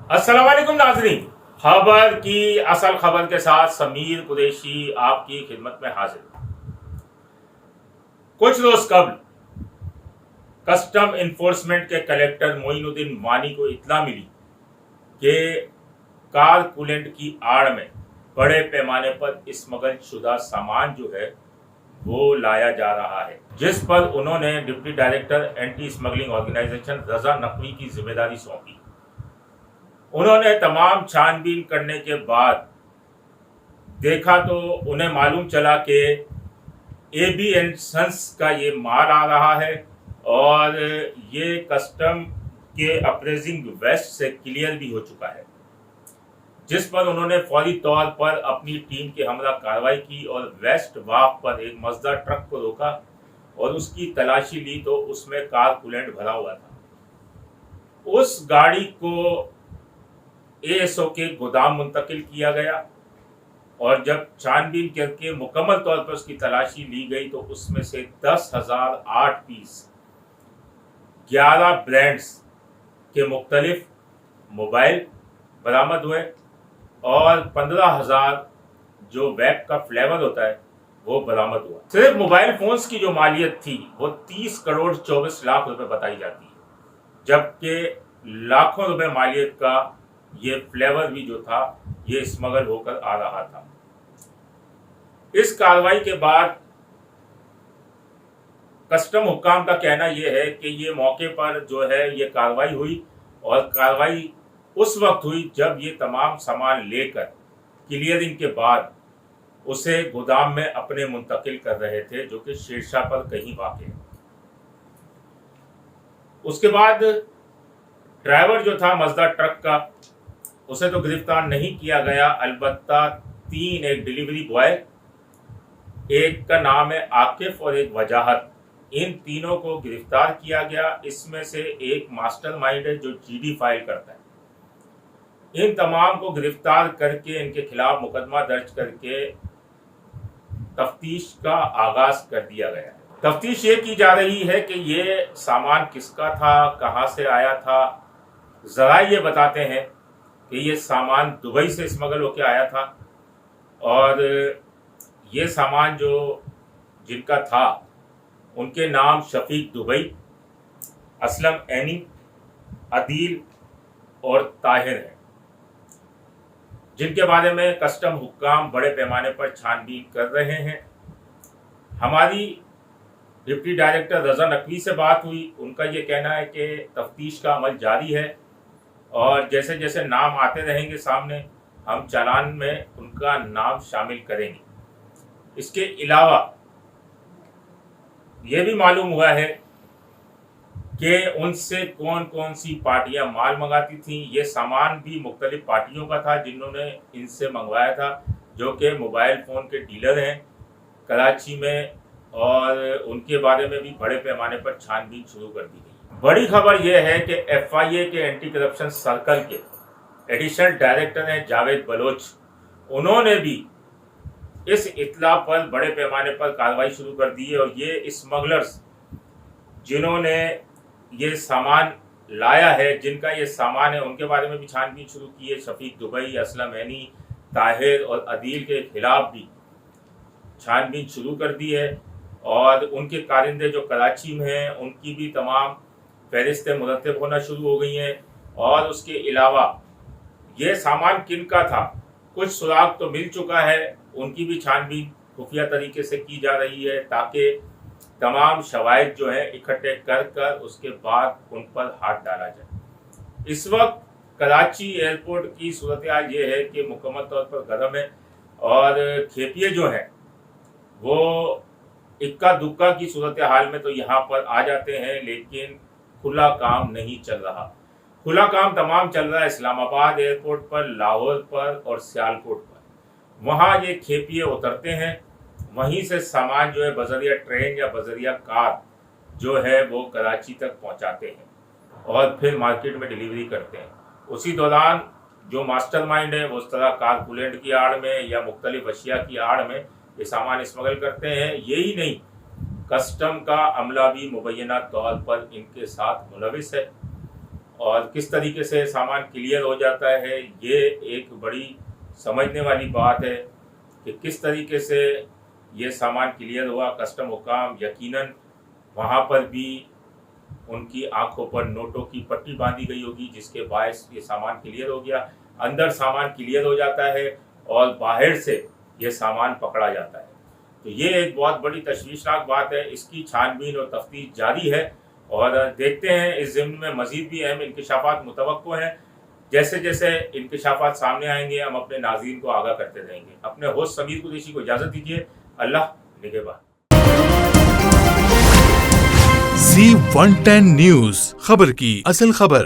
अस्सलाम वालेकुम नाज़रीन। खबर की असल खबर के साथ समीर कुरैशी आपकी खिदमत में हाजिर। कुछ रोज कबल कस्टम इन्फोर्समेंट के कलेक्टर मोइनुद्दीन वानी को इत्तला मिली कि कार कूलेंट की आड़ में बड़े पैमाने पर स्मगल शुदा सामान जो है वो लाया जा रहा है, जिस पर उन्होंने deputy director anti smuggling organisation Raza Naqvi की जिम्मेदारी सौंपी। उन्होंने तमाम छानबीन करने के बाद देखा तो उन्हें मालूम चला कि एबी एंड सन्स का ये माल आ रहा है और ये कस्टम के अप्रेजिंग वेस्ट से क्लियर भी हो चुका है, जिस पर उन्होंने फौरी तौर पर अपनी टीम के हमरा कार्रवाई की और वेस्ट वाक पर एक मजदा ट्रक को रोका और उसकी तलाशी ली तो उसमें कार कूलेंट भरा हुआ था। उस गाड़ी को एएसओ के गोदाम मुंतकिल किया गया और जब छानबीन करके मुकम्मल तौर पर उसकी तलाशी ली गई तो उसमें से 10,008 पीस 11 ब्रांड्स के मुख्तलिफ मोबाइल बरामद हुए और 15,000 जो वैप का फ्लेवर होता है वो बरामद हुआ। सिर्फ मोबाइल फोन्स की जो मालियत थी वो 30 करोड़ 24 लाख रुपए बताई जाती है, जबकि लाखों रुपए मालियत का ये फ्लेवर भी जो था ये स्मगल होकर आ रहा था। इस कार्रवाई के बाद कस्टम हुक्काम का कहना यह है कि ये मौके पर जो है ये कार्रवाई हुई और कार्रवाई उस वक्त हुई जब ये तमाम सामान लेकर क्लियरिंग के बाद उसे गोदाम में अपने मुंतकिल कर रहे थे, जो कि शेरशाह पर कहीं वाक़ है। उसके बाद ड्राइवर जो था मजदा ट्रक का उसे तो गिरफ्तार नहीं किया गया, अलबत्ता 3 एक डिलीवरी बॉय, एक का नाम है आकिफ और एक वजाहत, इन तीनों को गिरफ्तार किया गया। इसमें से एक मास्टरमाइंड है जो जीडी फाइल करता है। इन तमाम को गिरफ्तार करके इनके खिलाफ मुकदमा दर्ज करके तफ्तीश का आगाज कर दिया गया है। तफ्तीश ये की जा रही है कि ये सामान किसका था, कहाँ से आया था। जरा ये बताते हैं कि ये सामान दुबई से स्मगल होके आया था और ये सामान जो जिनका था उनके नाम शफीक दुबई, असलम ऐनी, अदील और ताहिर हैं, जिनके बारे में कस्टम हुक्काम बड़े पैमाने पर छानबीन कर रहे हैं। हमारी डिप्टी डायरेक्टर रजा नकवी से बात हुई, उनका ये कहना है कि तफ्तीश का अमल जारी है और जैसे जैसे नाम आते रहेंगे सामने हम चालान में उनका नाम शामिल करेंगे। इसके अलावा ये भी मालूम हुआ है कि उनसे कौन कौन सी पार्टियां माल मंगाती थीं। ये सामान भी मुख्तलिफ पार्टियों का था जिन्होंने इनसे मंगवाया था, जो कि मोबाइल फ़ोन के डीलर हैं कराची में, और उनके बारे में भी बड़े पैमाने पर छानबीन शुरू कर दी गई। बड़ी खबर यह है कि FIA के एंटी करप्शन सर्कल के एडिशनल डायरेक्टर हैं जावेद बलोच, उन्होंने भी इस इत्तला पर बड़े पैमाने पर कार्रवाई शुरू कर दी है और ये स्मगलर्स जिन्होंने ये सामान लाया है, जिनका ये सामान है, उनके बारे में भी छानबीन शुरू की है। शफीक दुबई, असलम ऐनी, ताहिर और अदील के खिलाफ भी छानबीन शुरू कर दी है और उनके कारिंदे जो कराची में हैं उनकी भी तमाम फहरिस्तें मुरतब होना शुरू हो गई हैं। और उसके अलावा ये सामान किन का था, कुछ सुराग तो मिल चुका है, उनकी भी छानबीन खुफिया तरीके से की जा रही है ताकि तमाम शवाहिद जो है इकट्ठे कर कर उसके बाद उन पर हाथ डाला जाए। इस वक्त कराची एयरपोर्ट की सूरत हाल ये है कि मुकम्मल तौर पर गर्म है और खेपिए जो हैं वो इक्का दुक्का की सूरत हाल में तो यहाँ पर आ जाते हैं, लेकिन खुला काम नहीं चल रहा। खुला काम तमाम चल रहा है इस्लामाबाद एयरपोर्ट पर, लाहौर पर और सियालकोट पर। वहाँ ये खेपिए उतरते हैं, वहीं से सामान जो है बजरिया ट्रेन या बजरिया कार जो है वो कराची तक पहुँचाते हैं और फिर मार्केट में डिलीवरी करते हैं। उसी दौरान जो मास्टरमाइंड है वो उस तरह कार कूलेंट की आड़ में या मुख्तलिफ अशिया की आड़ में ये सामान स्मगल करते हैं। यही नहीं, कस्टम का अमला भी मुबैना तौर पर इनके साथ मुलविस है اور کس طریقے سے سامان کلیئر ہو جاتا ہے، یہ ایک بڑی سمجھنے والی بات ہے کہ کس طریقے سے یہ سامان کلیئر ہوا۔ کسٹم حکام یقیناً وہاں پر بھی ان کی آنکھوں پر نوٹوں کی پٹی باندھی گئی ہوگی، جس کے باعث یہ سامان کلیئر ہو گیا۔ اندر سامان کلیئر ہو جاتا ہے اور باہر سے یہ سامان پکڑا جاتا ہے، تو یہ ایک بہت بڑی تشویشناک بات ہے۔ اس کی چھان بین اور تفتیش جاری ہے اور دیکھتے ہیں اس ضمن میں مزید بھی اہم انکشافات متوقع ہیں۔ جیسے جیسے انکشافات سامنے آئیں گے ہم اپنے ناظرین کو آگاہ کرتے رہیں گے۔ اپنے ہوسٹ سمیر قریشی کو اجازت دیجیے۔ اللہ نگہبان۔ Z110 نیوز، خبر کی اصل خبر۔